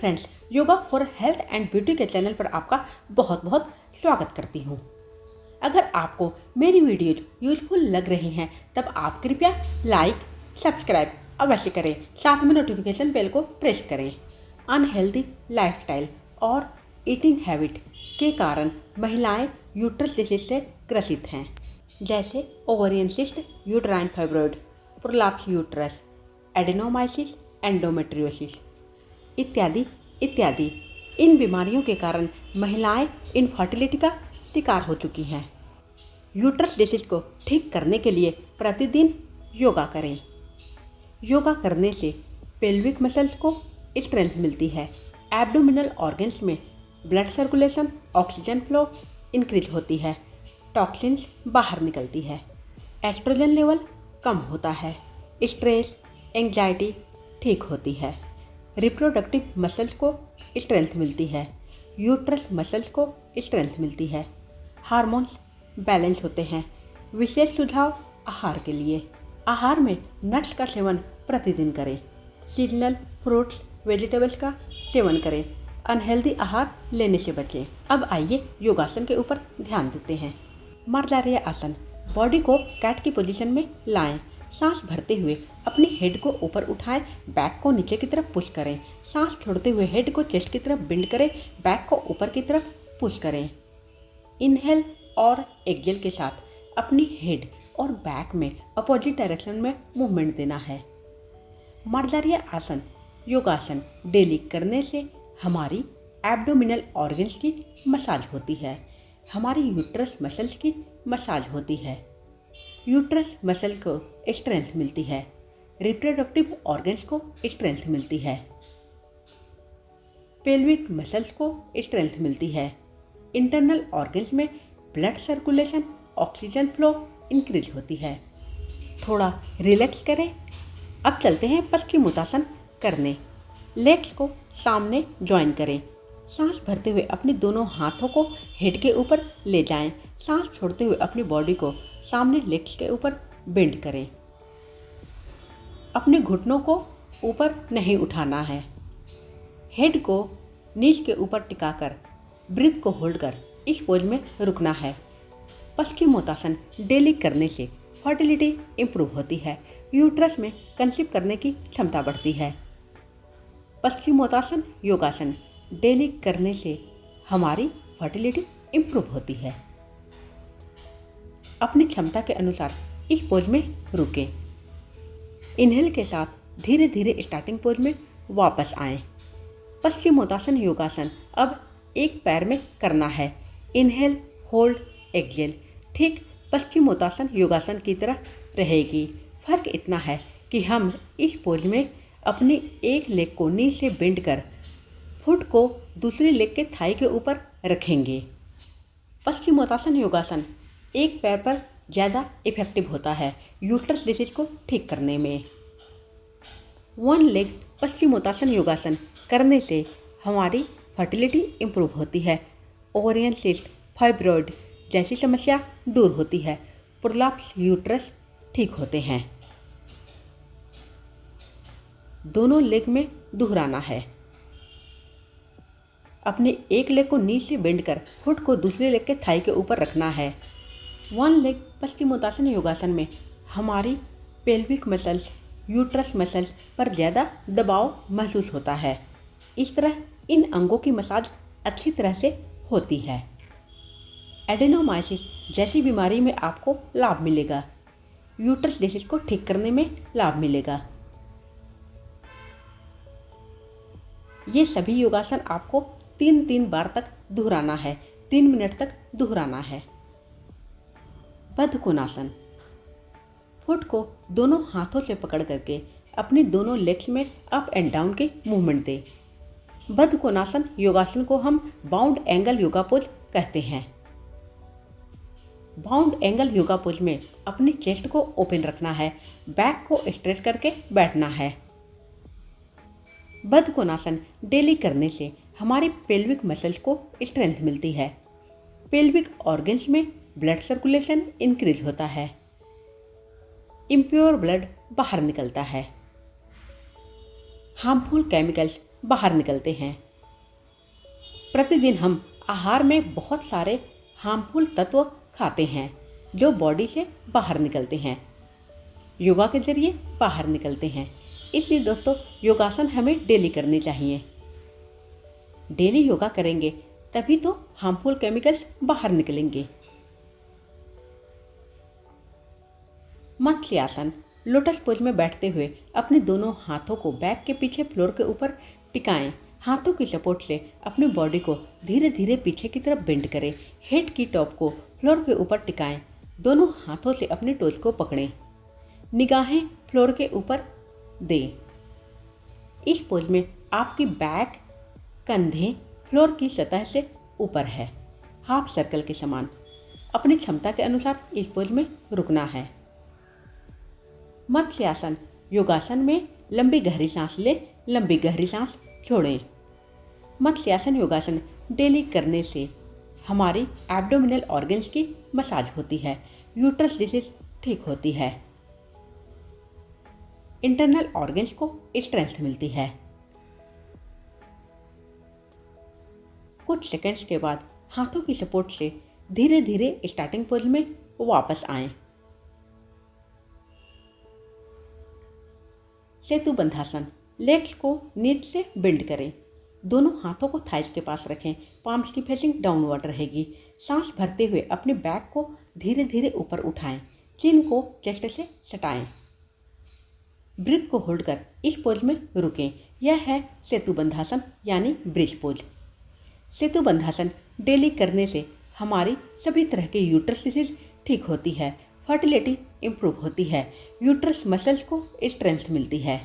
Friends, yoga for health and beauty के channel पर आपका बहुत बहुत स्वागत करती हूँ। अगर आपको मेरी वीडियोज यूजफुल लग रही हैं तब आप कृपया लाइक, सब्सक्राइब अवश्य करें, साथ में नोटिफिकेशन बेल को प्रेस करें। अनहेल्दी लाइफस्टाइल और ईटिंग हैबिट के कारण महिलाएं यूट्रस डिसीज से ग्रसित हैं, जैसे ovarian cyst, uterine fibroid, prolapse uterus, adenomyosis, endometriosis इत्यादि इत्यादि। इन बीमारियों के कारण महिलाएं इनफर्टिलिटी का शिकार हो चुकी हैं। यूट्रस डिसीज को ठीक करने के लिए प्रतिदिन योगा करें। योगा करने से पेल्विक मसल्स को स्ट्रेंथ मिलती है, एब्डोमिनल ऑर्गन्स में blood circulation, oxygen flow increase होती है, टॉक्सिन्स बाहर निकलती है, एस्ट्रोजन लेवल कम होता है, स्ट्रेस, एंग्जाइटी ठीक होती है, रिप्रोडक्टिव मसल्स को स्ट्रेंथ मिलती है, यूट्रस मसल्स को स्ट्रेंथ मिलती है, हार्मोन्स बैलेंस होते हैं। विशेष सुझाव आहार के लिए। आहार में नट्स का सेवन प्रतिदिन करें, सीजनल फ्रूट्स, वेजिटेबल्स का सेवन करें, अनहेल्दी आहार लेने से बचें। अब आइए योगासन के ऊपर ध्यान देते हैं। मार्जारिया आसन। बॉडी को कैट की पोजीशन में लाएं। सांस भरते हुए अपनी हेड को ऊपर उठाएं, बैक को नीचे की तरफ पुश करें। सांस छोड़ते हुए हेड को चेस्ट की तरफ बेंड करें, बैक को ऊपर की तरफ पुश करें। इनहेल और एक्सहेल के साथ अपनी हेड और बैक में अपोजिट डायरेक्शन में मूवमेंट देना है। मार्जारिया आसन योगासन डेली करने से हमारी एब्डोमिनल ऑर्गन्स की मसाज होती है, हमारी यूट्रस मसल्स की मसाज होती है, यूट्रस मसल को स्ट्रेंथ मिलती है, रिप्रोडक्टिव ऑर्गन्स को स्ट्रेंथ मिलती है, पेल्विक मसल्स को स्ट्रेंथ मिलती है, इंटरनल ऑर्गन्स में blood circulation, oxygen flow increase होती है। थोड़ा रिलैक्स करें। अब चलते हैं पश्चिमोत्तासन करने। लेग्स को सामने ज्वाइन करें। सांस भरते हुए अपने दोनों हाथों को हेड के ऊपर ले जाएं। सांस छोड़ते हुए अपनी बॉडी को सामने लेग्स के ऊपर बेंड करें। अपने घुटनों को ऊपर नहीं उठाना है। हेड को नीज के ऊपर टिकाकर ब्रीथ को होल्ड कर इस पोज में रुकना है। पश्चिमोत्तासन डेली करने से फर्टिलिटी इम्प्रूव होती है, यूट्रस में कंसीव करने की क्षमता बढ़ती है। पश्चिमोत्तासन योगासन डेली करने से हमारी फर्टिलिटी इम्प्रूव होती है। अपनी क्षमता के अनुसार इस पोज में रुकें। इनहेल के साथ धीरे धीरे स्टार्टिंग पोज में वापस आएं। पश्चिमोत्तासन योगासन अब एक पैर में करना है। इनहेल, होल्ड, एक्सहेल ठीक पश्चिमोत्तासन योगासन की तरह रहेगी। फर्क इतना है कि हम इस पोज में अपनी एक लेग को नी से बेंड कर फुट को दूसरी लेग के थाई के ऊपर रखेंगे। पश्चिमोत्तासन योगासन एक पैर पर ज़्यादा इफेक्टिव होता है यूट्रस डिसीज को ठीक करने में। वन लेग पश्चिमोत्तासन योगासन करने से हमारी फर्टिलिटी इम्प्रूव होती है, ओवेरियन सिस्ट, फाइब्रॉइड जैसी समस्या दूर होती है, प्रोलैप्स यूट्रस ठीक होते हैं। दोनों लेग में दोहराना है। अपने एक लेग को नीचे से बेंड कर फुट को दूसरे लेग के थाई के ऊपर रखना है। वन लेग पश्चिमोत्तासन योगासन में हमारी पेल्विक मसल्स, यूट्रस मसल्स पर ज़्यादा दबाव महसूस होता है। इस तरह इन अंगों की मसाज अच्छी तरह से होती है। एडेनोमाइसिस जैसी बीमारी में आपको लाभ मिलेगा, यूट्रस डिसीज को ठीक करने में लाभ मिलेगा। ये सभी योगासन आपको 3 बार तक दोहराना है, 3 मिनट तक दोहराना है। बद्धकोणासन। फुट को दोनों हाथों से पकड़ करके अपनी दोनों लेग्स में अप एंड डाउन के मूवमेंट दें। बद्धकोणासन योगासन को हम बाउंड एंगल योगा पोज कहते हैं। बाउंड एंगल योगा पोज में अपनी चेस्ट को ओपन रखना है, बैक को स्ट्रेट करके बैठना है। बद्धकोणासन डेली करने से हमारी पेल्विक मसल्स को स्ट्रेंथ मिलती है, पेल्विक ऑर्गन्स में ब्लड सर्कुलेशन इंक्रीज होता है, इम्प्योर ब्लड बाहर निकलता है, हार्मफुल केमिकल्स बाहर निकलते हैं। प्रतिदिन हम आहार में बहुत सारे हार्मफुल तत्व खाते हैं जो बॉडी से बाहर निकलते हैं, योगा के जरिए बाहर निकलते हैं। इसलिए दोस्तों योगासन हमें डेली करनी चाहिए। डेली योगा करेंगे तभी तो हार्मफुल केमिकल्स बाहर निकलेंगे। मत्स्य आसन। लोटस पोज में बैठते हुए अपने दोनों हाथों को बैक के पीछे फ्लोर के ऊपर टिकाएं। हाथों की सपोर्ट से अपनी बॉडी को धीरे धीरे पीछे की तरफ बेंड करें। हेड की टॉप को फ्लोर के ऊपर टिकाएं। दोनों हाथों से अपने टोज को पकड़ें। निगाहें फ्लोर के ऊपर दें। इस पोज में आपकी बैक, कंधे फ्लोर की सतह से ऊपर है, हाफ सर्कल के समान। अपनी क्षमता के अनुसार इस पोज में रुकना है। मत्स्य आसन। योगासन में लंबी गहरी सांस लें, लंबी गहरी सांस छोड़ें। मत्स्य आसन योगासन डेली करने से हमारी एब्डोमिनल ऑर्गन्स की मसाज होती है, यूट्रस डिसीज ठीक होती है, इंटरनल ऑर्गन्स को स्ट्रेंथ मिलती है। कुछ सेकंड्स के बाद हाथों की सपोर्ट से धीरे धीरे स्टार्टिंग पोज में वापस आएं। सेतुबंधासन। लेग्स को नीचे से बेंड करें। दोनों हाथों को थाइस के पास रखें। पाम्स की फेसिंग डाउनवर्ड रहेगी। सांस भरते हुए अपने बैक को धीरे धीरे ऊपर उठाएं। चिन को चेस्ट से सटाएं। ब्रीथ को होल्ड कर इस पोज में रुकें। यह है सेतुबंधासन यानी ब्रिज पोज। सेतुबंधासन डेली करने से हमारी सभी तरह के यूट्रस डिसीज ठीक होती है, फर्टिलिटी इम्प्रूव होती है, यूट्रस मसल्स को स्ट्रेंथ मिलती है।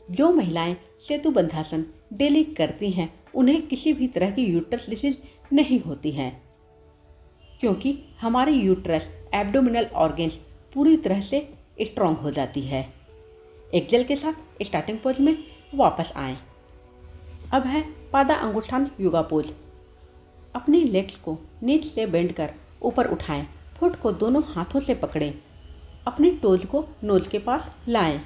जो महिलाएं सेतुबंधासन डेली करती हैं उन्हें किसी भी तरह की यूट्रस डिसीज नहीं होती हैं, क्योंकि हमारी यूट्रस एब्डोमिनल ऑर्गन्स पूरी तरह से स्ट्रॉन्ग हो जाती है। एक्सेल के साथ स्टार्टिंग पोज में वापस आएं। अब है पादा अंगुष्ठान योगा पोज। अपनी लेग्स को नीचे से बेंड कर ऊपर उठाएं। फुट को दोनों हाथों से पकड़ें। अपनी टोज को नोज के पास लाएं।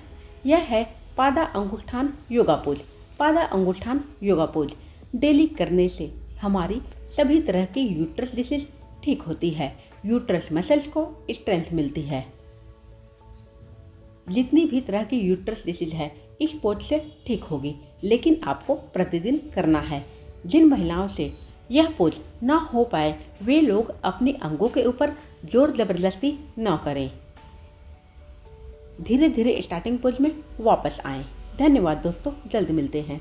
यह है पादा अंगुष्ठान योगा पोज। पादा अंगुष्ठान योगा पोज डेली करने से हमारी सभी तरह की यूट्रस डिसीज ठीक होती है, यूट्रस मसल्स को स्ट्रेंथ मिलती है। जितनी भी तरह की यूट्रस डिसीज है इस पोज से ठीक होगी, लेकिन आपको प्रतिदिन करना है। जिन महिलाओं से यह पोज ना हो पाए वे लोग अपने अंगों के ऊपर जोर जबरदस्ती न करें। धीरे धीरे स्टार्टिंग पोज में वापस आएं। धन्यवाद दोस्तों, जल्द मिलते हैं।